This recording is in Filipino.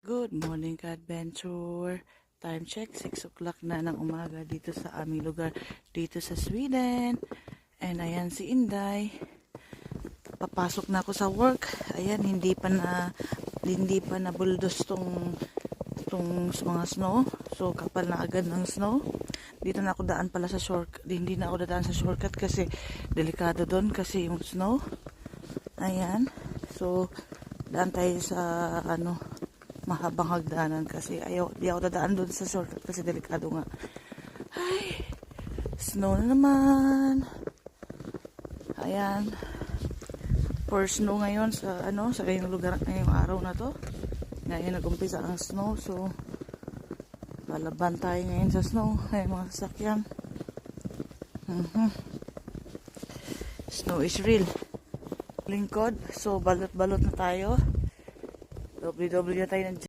Good morning ka-adventure. Time check, 6 o'clock na ng umaga dito sa aming lugar, dito sa Sweden. And ayan si Inday. Papasok na ako sa work. Ayan, hindi pa na bulldoze tong mga snow. So kapal na agad ng snow. Dito na ako daan pala sa shortcut. Hindi na ako dadaan sa shortcut kasi delikado doon kasi yung snow. Ayan. So daan tayo sa mahabang hagdanan kasi di ako dadaan doon sa shortcut kasi delikado nga. Ay, snow na naman. Ayan. First snow ngayon sa sa kayong lugar ngayong araw na to. Ngayon nag-umpisa ang snow, so lalaban tayo ngayon sa snow. Ay, mga sasakyan. Snow is real. Lingkod, so balot-balot na tayo. WW na tayo ng